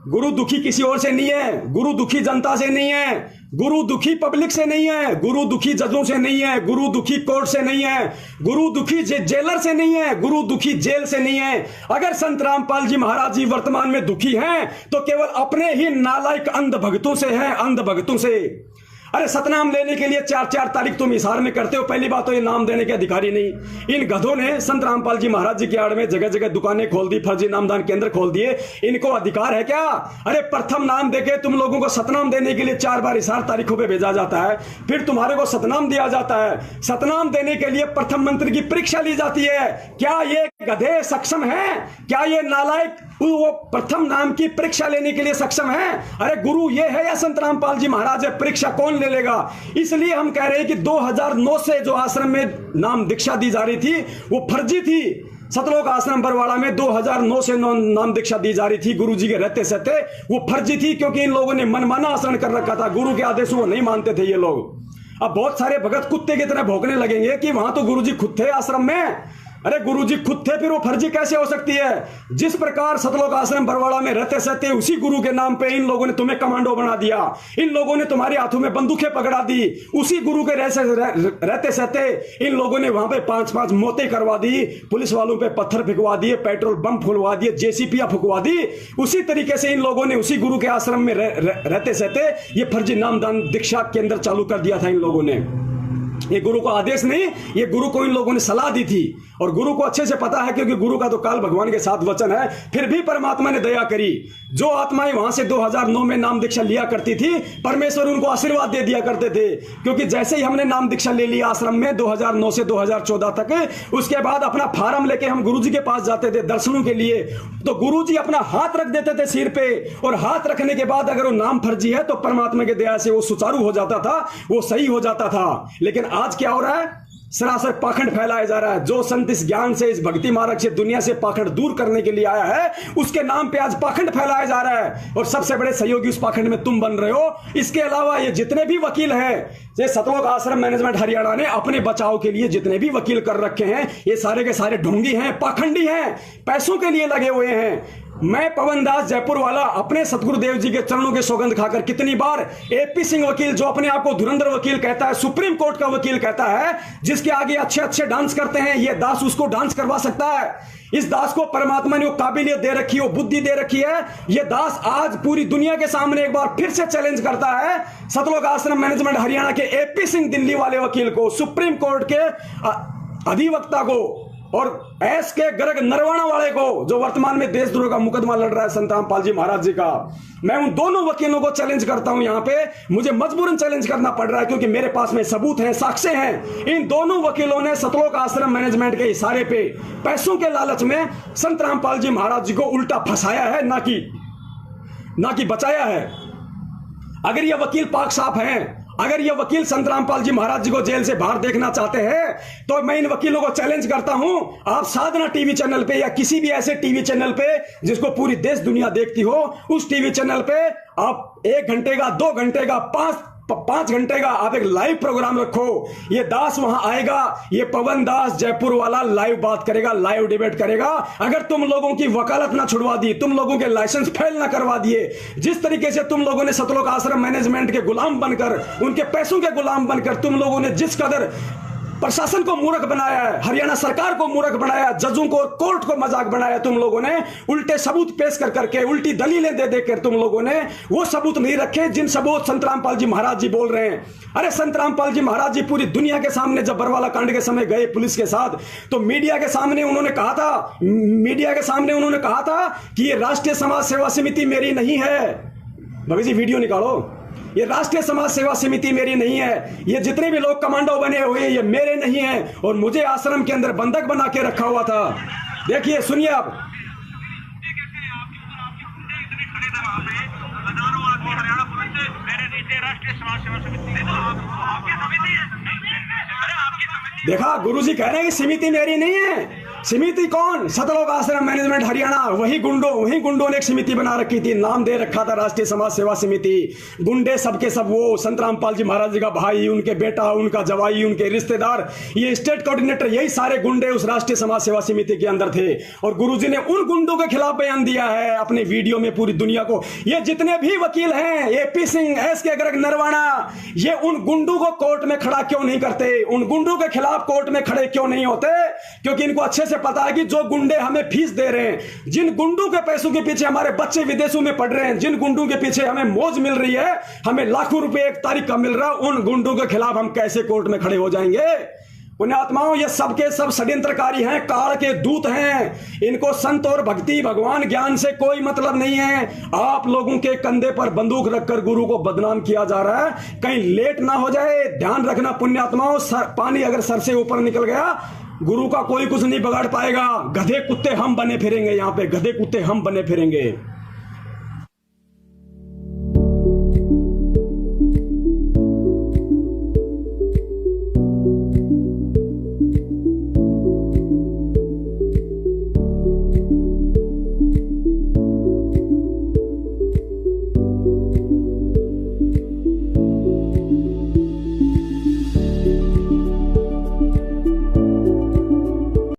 गुरु दुखी किसी और से नहीं है, गुरु दुखी जनता से नहीं है, गुरु दुखी पब्लिक से नहीं है, गुरु दुखी जजों से नहीं है, गुरु दुखी कोर्ट से नहीं है, गुरु दुखी जेलर से नहीं है, गुरु दुखी जेल से नहीं है। अगर संत रामपाल जी महाराज जी वर्तमान में दुखी हैं तो केवल अपने ही नालायक अंध भक्तों से हैं, अंध भक्तों से। अरे सतनाम लेने के लिए 4-4 तारीख तुम इशार में करते हो। पहली बात तो ये नाम देने के अधिकारी नहीं। इन गधों ने संत रामपाल जी महाराज जी के आड़ में जगह जगह दुकानें खोल दी, फर्जी नामदान केंद्र खोल दिए। इनको अधिकार है क्या? अरे प्रथम नाम देके तुम लोगों को सतनाम देने के लिए 4 बार इशार तारीखों पे भेजा जाता है, फिर तुम्हारे को सतनाम दिया जाता है। सतनाम देने के लिए प्रथम मंत्र की परीक्षा ली जाती है। क्या ये गधे सक्षम है? क्या ये नालायक वो प्रथम नाम की परीक्षा लेने के लिए सक्षम है? अरे गुरु ये है या संत रामपाल जी महाराज है? परीक्षा कौन ले लेगा? इसलिए हम कह रहे हैं कि 2009 से जो आश्रम में नाम दीक्षा दी जा रही थी वो फर्जी थी। सतलोक आश्रम बरवाड़ा में 2009 से नाम दीक्षा दी जा रही थी गुरु जी के रहते सहते, वो फर्जी थी क्योंकि इन लोगों ने मनमाना आचरण कर रखा था। गुरु के आदेशों को नहीं मानते थे ये लोग। अब बहुत सारे भगत कुत्ते की तरह भौंकने लगेंगे कि वहां तो गुरु जी खुद थे आश्रम में। अरे गुरुजी खुद थे, फिर वो फर्जी कैसे हो सकती है? जिस प्रकार सतलोक आश्रम बरवाड़ा में रहते सहते उसी गुरु के नाम पे इन लोगों ने तुम्हें कमांडो बना दिया, इन लोगों ने तुम्हारे हाथों में बंदूकें पकड़ा दी। उसी गुरु के रहते सहते इन लोगों ने वहां पे 5-5 मौतें करवा दी, पुलिस वालों पे पत्थर फेंकवा दिए, पेट्रोल बम फुलवा दिए, जेसीपीया फुकवा दी। उसी तरीके से इन लोगों ने उसी गुरु के आश्रम में रहते सहते ये फर्जी नामदान दीक्षा केंद्र चालू कर दिया था इन लोगों ने। ये गुरु को आदेश नहीं, ये गुरु को इन लोगों ने सलाह दी थी। और गुरु को अच्छे से पता है क्योंकि गुरु का तो काल भगवान के साथ वचन है। फिर भी परमात्मा ने दया करी। जो आत्माएं वहां से 2009 में नाम दीक्षा लिया करती थी, परमेश्वर उनको आशीर्वाद दे दिया करते थे। क्योंकि जैसे ही हमने नाम दीक्षा ले लिया आश्रम में 2009 से 2014 तक, उसके बाद अपना फार्म लेके हम गुरु जी के पास जाते थे दर्शनों के लिए, तो गुरु जी अपना हाथ रख देते थे सिर पे। और हाथ रखने के बाद अगर वो नाम फर्जी है तो परमात्मा की दया से वो सुचारू हो जाता था, वो सही हो जाता था। लेकिन आज क्या हो रहा है? सरासर पाखंड फैलाया जा रहा है। जो संत इस ज्ञान से, इस भक्ति मार्ग से दुनिया से पाखंड दूर करने के लिए आया है, उसके नाम पे आज पाखंड फैलाया जा रहा है। और सबसे बड़े सहयोगी उस पाखंड में तुम बन रहे हो। इसके अलावा ये जितने भी वकील हैं, ये सतलोक आश्रम मैनेजमेंट हरियाणा ने अपने बचाव के लिए जितने भी वकील कर रखे हैं, ये सारे के सारे ढोंगी हैं, पाखंडी हैं, पैसों के लिए लगे हुए हैं। मैं पवन दास जयपुर वाला अपने सतगुरुदेव जी के चरणों के सौगंध खाकर कितनी बार एपी सिंह वकील, जो अपने आप को धुरंधर वकील कहता है, सुप्रीम कोर्ट का वकील कहता है, जिसके आगे अच्छे अच्छे डांस करते हैं, ये दास उसको डांस करवा सकता है। इस दास को परमात्मा ने वो काबिलियत दे रखी है, वो बुद्धि दे रखी है। ये दास आज पूरी दुनिया के सामने एक बार फिर से चैलेंज करता है सतलोक आश्रम मैनेजमेंट हरियाणा के एपी सिंह दिल्ली वाले वकील को, सुप्रीम कोर्ट के अधिवक्ता को, और एस के गर्ग नरवाना वाले को, जो वर्तमान में देशद्रोह का मुकदमा लड़ रहा है संत रामपाल जी महाराज जी का। मैं उन दोनों वकीलों को चैलेंज करता हूं। यहां पे मुझे मजबूरन चैलेंज करना पड़ रहा है क्योंकि मेरे पास में सबूत हैं, साक्ष्य हैं। इन दोनों वकीलों ने सतलोक आश्रम मैनेजमेंट के इशारे पे पैसों के लालच में संत रामपाल जी महाराज जी को उल्टा फंसाया है, ना कि बचाया है। अगर ये वकील पाक साफ हैं, अगर ये वकील संत रामपाल जी महाराज जी को जेल से बाहर देखना चाहते हैं, तो मैं इन वकीलों को चैलेंज करता हूं, आप साधना टीवी चैनल पे या किसी भी ऐसे टीवी चैनल पे जिसको पूरी देश दुनिया देखती हो, उस टीवी चैनल पे आप 1 घंटे का, 2 घंटे का, 5 घंटे का आप एक लाइव प्रोग्राम रखो। ये दास वहां आएगा, ये पवन दास जयपुर वाला लाइव बात करेगा, लाइव डिबेट करेगा। अगर तुम लोगों की वकालत ना छुड़वा दी, तुम लोगों के लाइसेंस फेल ना करवा दिए, जिस तरीके से तुम लोगों ने सतलोक आश्रम मैनेजमेंट के गुलाम बनकर, उनके पैसों के गुलाम बनकर तुम लोगों ने जिस कदर प्रशासन को मूर्ख बनाया है, हरियाणा सरकार को मूर्ख बनाया, जजों को, कोर्ट को मजाक बनाया तुम लोगों ने, उल्टे सबूत पेश कर करके, उल्टी दलीलें दे देकर तुम लोगों ने वो सबूत नहीं रखे जिन सबूत संत रामपाल जी महाराज जी बोल रहे हैं। अरे संत रामपाल जी महाराज जी पूरी दुनिया के सामने जब बरवाला कांड के समय गए पुलिस के साथ, तो मीडिया के सामने उन्होंने कहा था कि ये राष्ट्रीय समाज सेवा समिति मेरी नहीं है। भगत जी वीडियो निकालो, ये राष्ट्रीय समाज सेवा समिति मेरी नहीं है, ये जितने भी लोग कमांडो बने हुए ये मेरे नहीं हैं, और मुझे आश्रम के अंदर बंधक बना के रखा हुआ था। देखिए, सुनिए आप। देखा, गुरुजी कह रहे हैं कि समिति मेरी नहीं है। समिति कौन? सतलोक आश्रम मैनेजमेंट हरियाणा, वही गुंडों ने एक समिति बना रखी थी, नाम दे रखा था राष्ट्रीय समाज सेवा समिति। गुंडे सबके सब वो संत रामपाल जी महाराज जी का भाई, उनके बेटा, उनका जवाई, उनके रिश्तेदार, ये स्टेट कोऑर्डिनेटर, यही सारे गुंडे उस राष्ट्रीय समाज सेवा समिति के अंदर थे। और गुरुजी ने उन गुंडों के खिलाफ बयान दिया है अपने वीडियो में पूरी दुनिया को। ये जितने भी वकील हैं, AP सिंह, SK गर्ग, नरवाना, ये उन गुंडों को कोर्ट में खड़ा क्यों नहीं करते? उन गुंडों के खिलाफ कोर्ट में खड़े क्यों नहीं होते? क्योंकि इनको अच्छे से पता है कि जो गुंडे हमें फीस दे रहे हैं, जिन गुंडों के पैसों के पीछे हमारे बच्चे विदेशों में पढ़ रहे हैं, जिन गुंडों के पीछे हमें मौज मिल रही है, हमें लाखों रुपए एक तारीख का मिल रहा है, उन गुंडों के खिलाफ हम कैसे कोर्ट में खड़े हो जाएंगे? पुण्यात्माओं, ये सबके सब षड्यंत्रकारी हैं, काल के दूत हैं। इनको संत और भक्ति, भगवान, ज्ञान से कोई मतलब नहीं है। आप लोगों के कंधे पर बंदूक रखकर गुरु को बदनाम किया जा रहा है। कहीं लेट ना हो जाए, ध्यान रखना पुण्यात्माओं। पानी अगर सर से ऊपर निकल गया, गुरु का कोई कुछ नहीं बिगाड़ पाएगा। गधे कुत्ते हम बने फिरेंगे, यहाँ पे गधे कुत्ते हम बने फिरेंगे।